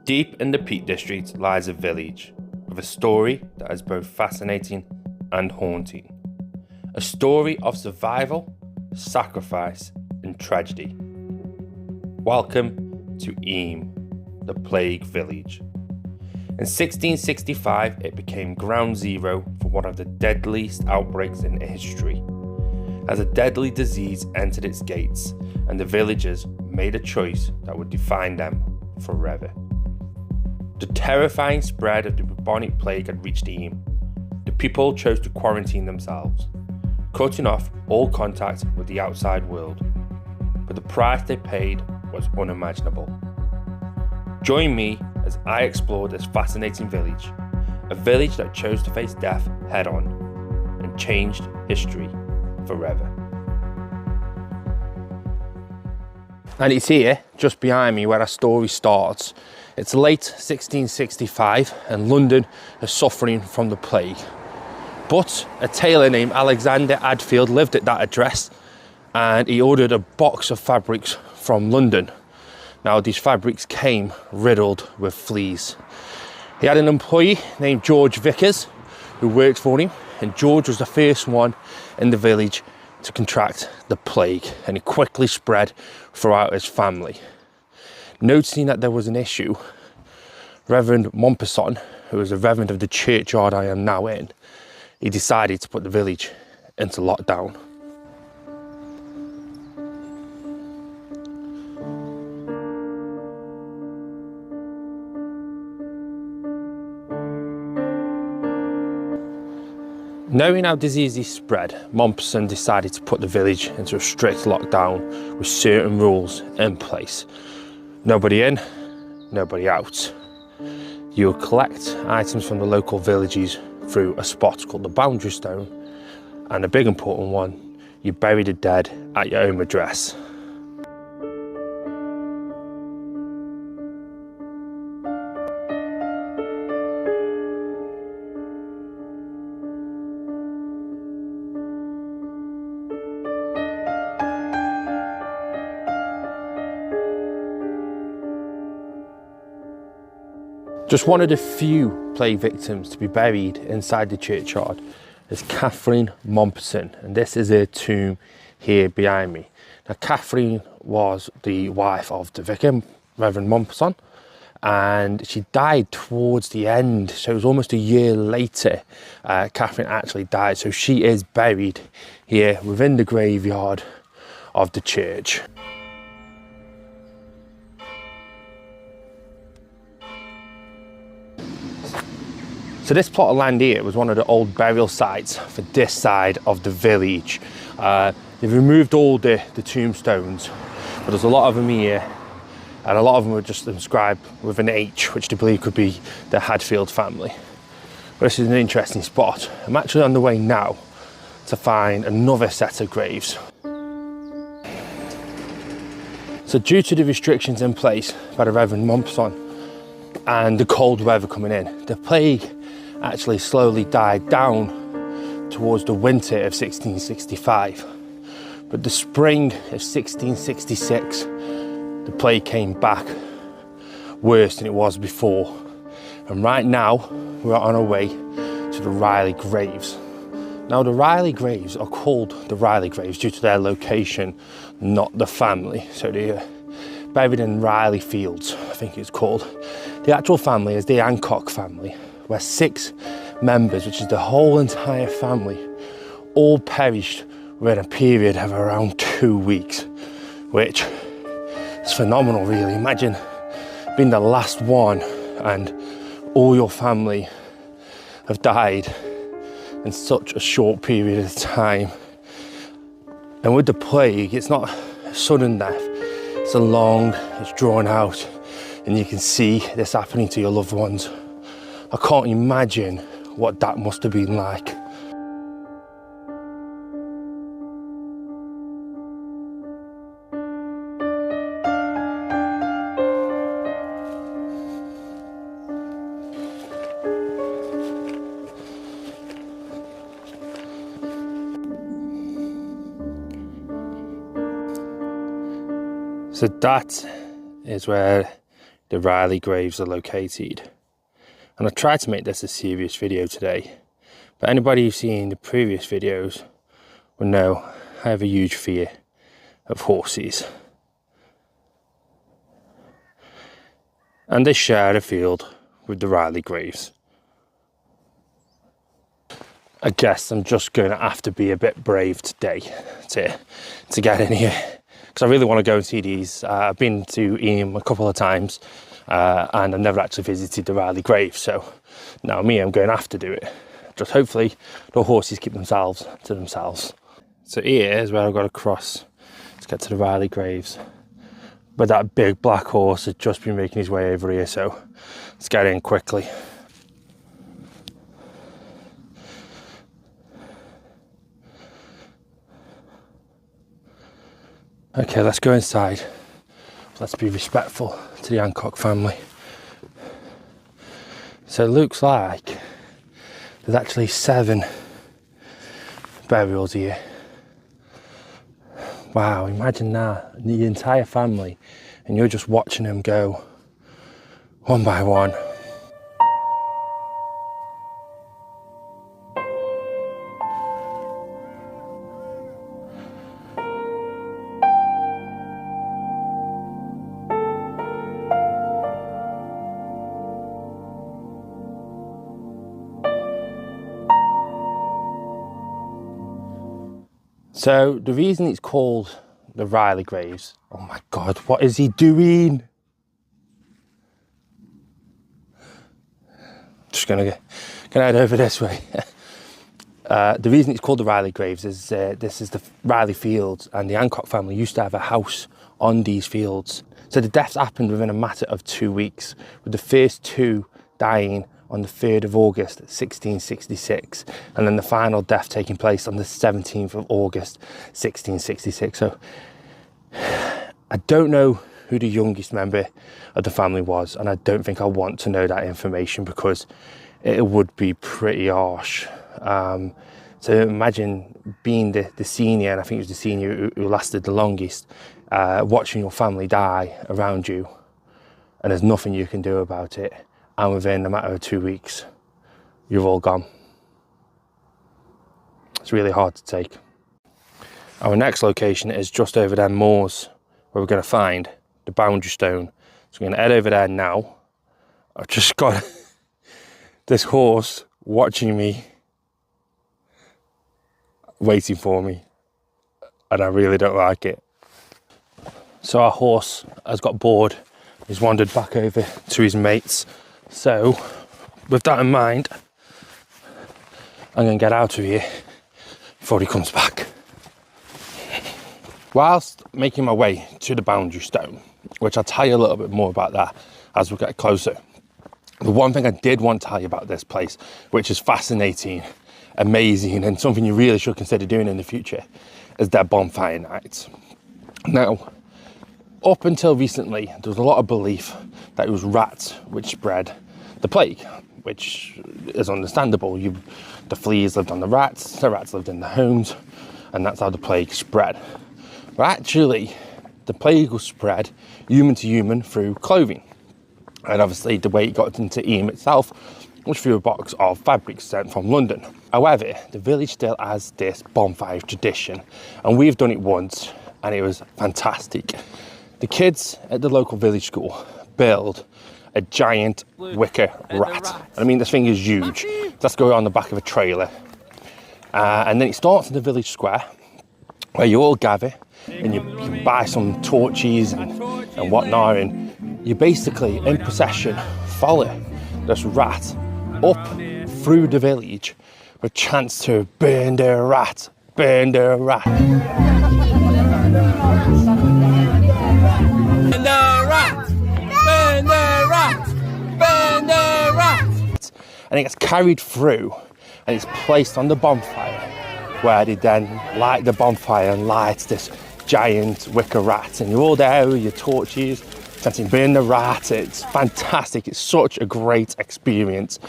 Deep in the Peak District lies a village with a story that is both fascinating and haunting. A story of survival, sacrifice, and tragedy. Welcome to Eyam, the Plague Village. In 1665, it became ground zero for one of the deadliest outbreaks in history, as a deadly disease entered its gates, and the villagers made a choice that would define them forever. The terrifying spread of the bubonic plague had reached Eyam. The people chose to quarantine themselves, cutting off all contact with the outside world. But the price they paid was unimaginable. Join me as I explore this fascinating village, a village that chose to face death head-on and changed history forever. And it's here, just behind me, where our story starts. It's late 1665 and London is suffering from the plague. But a tailor named Alexander Adfield lived at that address and he ordered a box of fabrics from London. Now these fabrics came riddled with fleas. He had an employee named George Vickers who worked for him, and George was the first one in the village to contract the plague, and it quickly spread throughout his family. Noticing that there was an issue, Reverend Mompesson, who was a reverend of the churchyard I am now in, he decided to put the village into lockdown. Knowing how diseases spread, Mompesson decided to put the village into a strict lockdown with certain rules in place. Nobody in, nobody out. You will collect items from the local villages through a spot called the boundary stone, and a big important one, you bury the dead at your own address. Just one of the few plague victims to be buried inside the churchyard is Catherine Mompesson, and this is her tomb here behind me. Now Catherine was the wife of the vicar, Reverend Mompesson, and she died towards the end, so it was almost a year later Catherine actually died, so she is buried here within the graveyard of the church. So this plot of land here was one of the old burial sites for this side of the village. They've removed all the tombstones, but there's a lot of them here, and a lot of them were just inscribed with an H, which they believe could be the Hadfield family. But this is an interesting spot. I'm actually on the way now to find another set of graves. So due to the restrictions in place by the Reverend Mompesson and the cold weather coming in, the plague actually slowly died down towards the winter of 1665. But the spring of 1666, the plague came back worse than it was before. And right now, we're on our way to the Riley graves. Now the Riley graves are called the Riley graves due to their location, not the family. So they're buried in Riley Fields, I think it's called. The actual family is the Hancock family, where 6 members, which is the whole entire family, all perished within a period of around 2 weeks, which is phenomenal really. Imagine being the last one and all your family have died in such a short period of time. And with the plague, it's not a sudden death, it's a long, it's drawn out, and you can see this happening to your loved ones. I can't imagine what that must have been like. So that is where the Riley graves are located. And I tried to make this a serious video today, but anybody who's seen the previous videos will know I have a huge fear of horses. And they share a field with the Riley graves. I guess I'm just going to have to be a bit brave today to get in here, because I really want to go and see these. I've been to Eyam a couple of times and I've never actually visited the Riley grave, so now I'm going to have to do it. Just hopefully the horses keep themselves to themselves. So here is where I've got to cross to get to the Riley graves. But that big black horse has just been making his way over here, so let's get in quickly. Okay, let's go inside. Let's be respectful to the Hancock family. So it looks like there's actually 7 burials here. Wow, imagine that, the entire family, and you're just watching them go one by one. So the reason it's called the Riley graves, oh my God, what is he doing? Just gonna head over this way. The reason it's called the Riley graves is this is the Riley fields, and the Hancock family used to have a house on these fields. So the deaths happened within a matter of 2 weeks, with the first 2 dying on the 3rd of August 1666, and then the final death taking place on the 17th of August 1666. So I don't know who the youngest member of the family was, and I don't think I want to know that information because it would be pretty harsh. So imagine being the senior, and I think it was the senior who lasted the longest, watching your family die around you, and there's nothing you can do about it. And within a matter of 2 weeks, you're all gone. It's really hard to take. Our next location is just over there, moors, where we're going to find the boundary stone. So we're going to head over there now. I've just got this horse watching me, waiting for me, and I really don't like it. So our horse has got bored. He's wandered back over to his mates. So, with that in mind, I'm going to get out of here before he comes back. Whilst making my way to the boundary stone, which I'll tell you a little bit more about that as we get closer, the one thing I did want to tell you about this place, which is fascinating, amazing, and something you really should consider doing in the future, is their bonfire nights. Now, up until recently, there was a lot of belief that it was rats which spread the plague, which is understandable. The fleas lived on the rats lived in the homes, and that's how the plague spread. But actually, the plague was spread human to human through clothing. And obviously, the way it got into Eyam itself was through a box of fabric sent from London. However, the village still has this bonfire tradition, and we've done it once, and it was fantastic. The kids at the local village school build a giant wicker rat. And I mean, this thing is huge. That's going on the back of a trailer. And then it starts in the village square, where you all gather, and you buy some torches and whatnot, and you basically, in procession, follow this rat up through the village with chants to burn the rat, burn the rat. Burn the rat! Burn the rat! Burn the rat! And it gets carried through, and it's placed on the bonfire, where they then light the bonfire and light this giant wicker rat. And you're all there with your torches, chanting burn the rat. It's fantastic. It's such a great experience.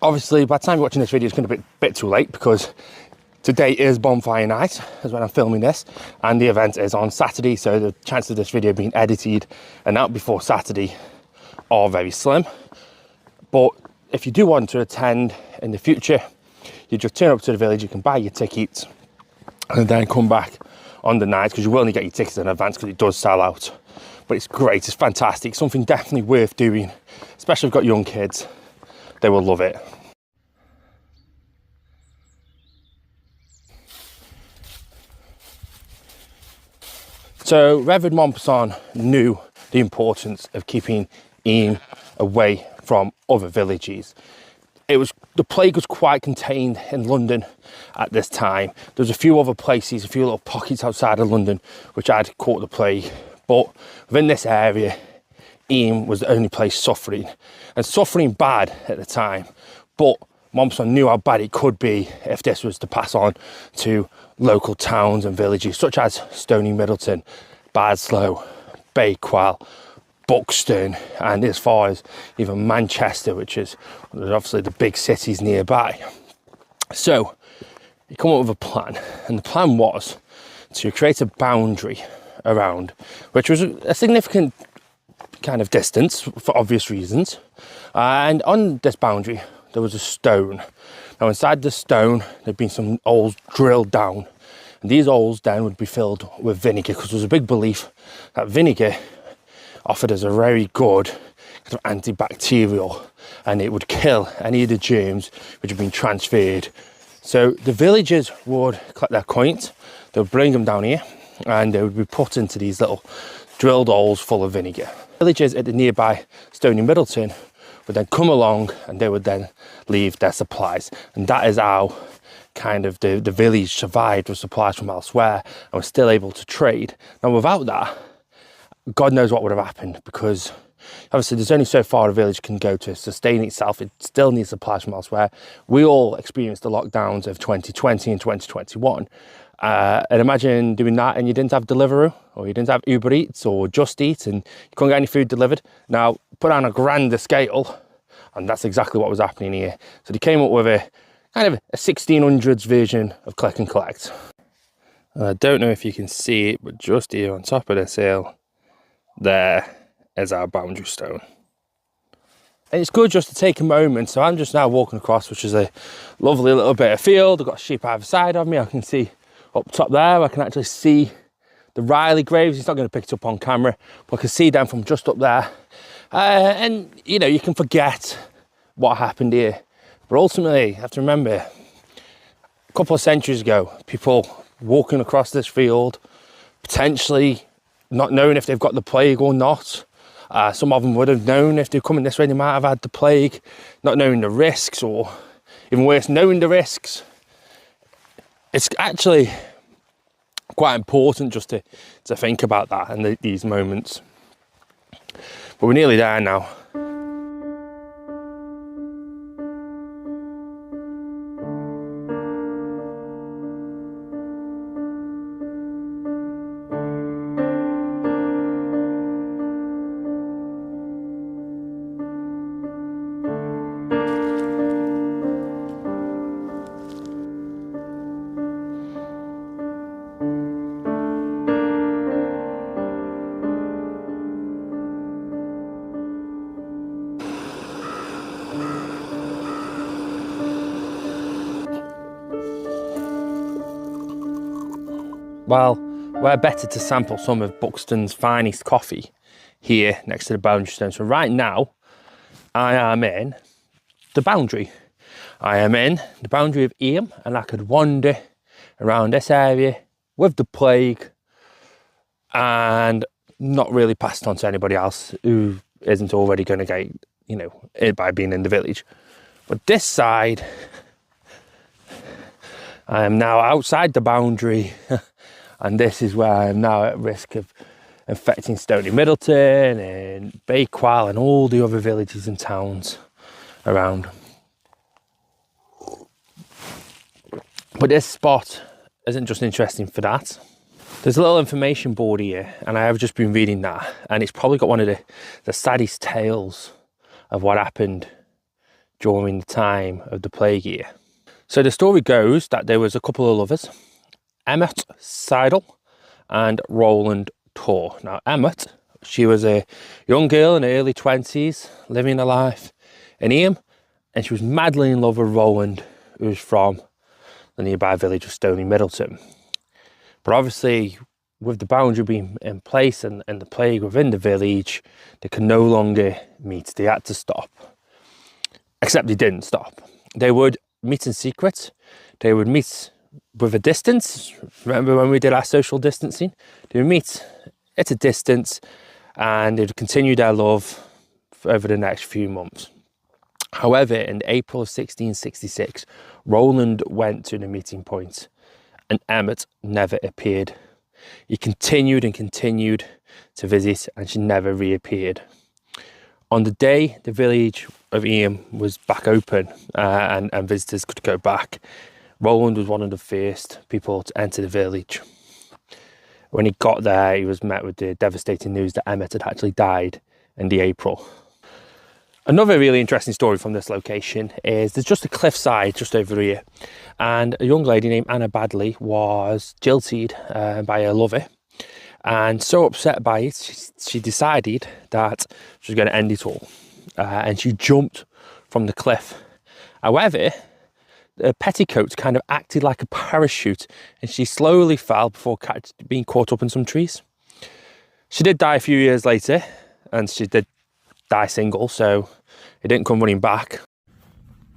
Obviously, by the time you're watching this video, it's going to be a bit too late, because today is bonfire night, is when I'm filming this, and the event is on Saturday, so the chance of this video being edited and out before Saturday are very slim. But if you do want to attend in the future, you just turn up to the village, you can buy your tickets and then come back on the night, because you will only get your tickets in advance because it does sell out. But it's great, it's fantastic, something definitely worth doing, especially if you've got young kids. They will love it. So Reverend Montpesson knew the importance of keeping Eyam away from other villages. The plague was quite contained in London at this time. There was a few other places, a few little pockets outside of London which had caught the plague, but within this area, Eyam was the only place suffering, and suffering bad at the time. But Montpesson knew how bad it could be if this was to pass on to local towns and villages such as Stony Middleton, Badslow, Bakewell, Buxton, and as far as even Manchester, which is obviously the big cities nearby. So he come up with a plan, and the plan was to create a boundary around, which was a significant kind of distance for obvious reasons. And on this boundary, there was a stone. Now inside the stone, there'd been some holes drilled down, and these holes then would be filled with vinegar, because there was a big belief that vinegar offered as a very good kind of antibacterial, and it would kill any of the germs which had been transferred. So the villagers would collect their coins, they would bring them down here, and they would be put into these little drilled holes full of vinegar. Villagers at the nearby Stony Middleton would then come along, and they would then leave their supplies, and that is how kind of the village survived with supplies from elsewhere and was still able to trade. Now without that, God knows what would have happened, because obviously there's only so far a village can go to sustain itself. It still needs supplies from elsewhere. We all experienced the lockdowns of 2020 and 2021. And imagine doing that and you didn't have Deliveroo, or you didn't have Uber Eats or Just Eat, and you couldn't get any food delivered. Now, put on a grander scale, and that's exactly what was happening here. So they came up with a kind of a 1600s version of click and collect. And I don't know if you can see it, but just here on top of this hill, there is our boundary stone. And it's good just to take a moment. So I'm just now walking across, which is a lovely little bit of field. I've got sheep either side of me. I can see up top there, I can actually see the Riley graves. He's not going to pick it up on camera, but I can see them from just up there. And you know, you can forget what happened here, but ultimately you have to remember, a couple of centuries ago, people walking across this field, potentially not knowing if they've got the plague or not. Some of them would have known if they're coming this way, they might have had the plague, not knowing the risks, or even worse, knowing the risks. It's actually quite important just to think about that and these moments. But we're nearly there now. Well, we're better to sample some of Buxton's finest coffee here next to the boundary stone. So right now, I am in the boundary. I am in the boundary of Eyam, and I could wander around this area with the plague and not really pass it on to anybody else who isn't already going to get, you know, it by being in the village. But this side, I am now outside the boundary. And this is where I am now at risk of infecting Stony Middleton and Bakewell and all the other villages and towns around. But this spot isn't just interesting for that. There's a little information board here, and I have just been reading that, and it's probably got one of the saddest tales of what happened during the time of the plague year. So the story goes that there was a couple of lovers, Emmett Seidel and Roland Tor. Now Emmett She was a young girl in her early 20s, living a life in Eyam, and she was madly in love with Roland, who was from the nearby village of Stony Middleton. But obviously, with the boundary being in place and the plague within the village, they could no longer meet. They had to stop. Except they didn't stop. They would meet in secret. They would meet with a distance. Remember when we did our social distancing? They would meet at a distance, and they would continue their love over the next few months. However, in April of 1666, Roland went to the meeting point, and Emmet never appeared. He continued and continued to visit, and she never reappeared. On the day the village of Eyam was back open and visitors could go back, Roland was one of the first people to enter the village. When he got there, he was met with the devastating news that Emmet had actually died in the April. Another really interesting story from this location is there's just a cliffside just over here, and a young lady named Anna Badley was jilted by her lover, and so upset by it, she decided that she was going to end it all, and she jumped from the cliff. However, her petticoat kind of acted like a parachute, and she slowly fell before being caught up in some trees. She did die a few years later, and she did die single, so it didn't come running back.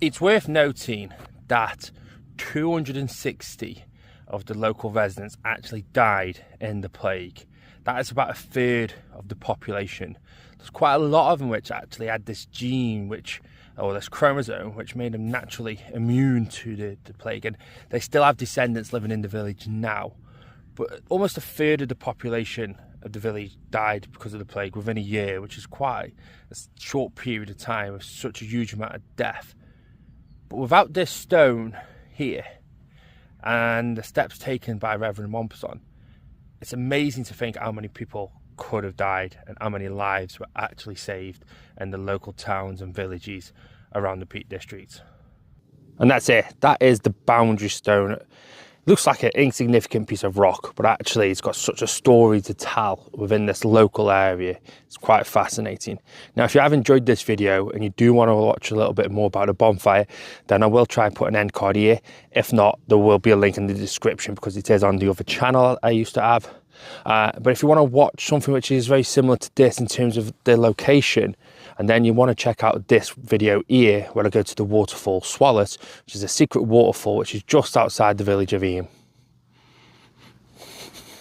It's worth noting that 260 of the local residents actually died in the plague. That is about a third of the population. There's quite a lot of them which actually had this gene, or this chromosome, which made them naturally immune to the plague, and they still have descendants living in the village now. But almost a third of the population of the village died because of the plague within a year, which is quite a short period of time of such a huge amount of death. But without this stone here and the steps taken by Reverend Mompesson, it's amazing to think how many people could have died and how many lives were actually saved in the local towns and villages around the Peak District. And that's it. That is the boundary stone. It looks like an insignificant piece of rock, but actually it's got such a story to tell within this local area. It's quite fascinating. Now, if you have enjoyed this video and you do want to watch a little bit more about the bonfire, then I will try and put an end card here. If not, there will be a link in the description because it is on the other channel I used to have. But if you want to watch something which is very similar to this in terms of the location, and then you want to check out this video here where I go to the waterfall Swallow, which is a secret waterfall which is just outside the village of Eyam.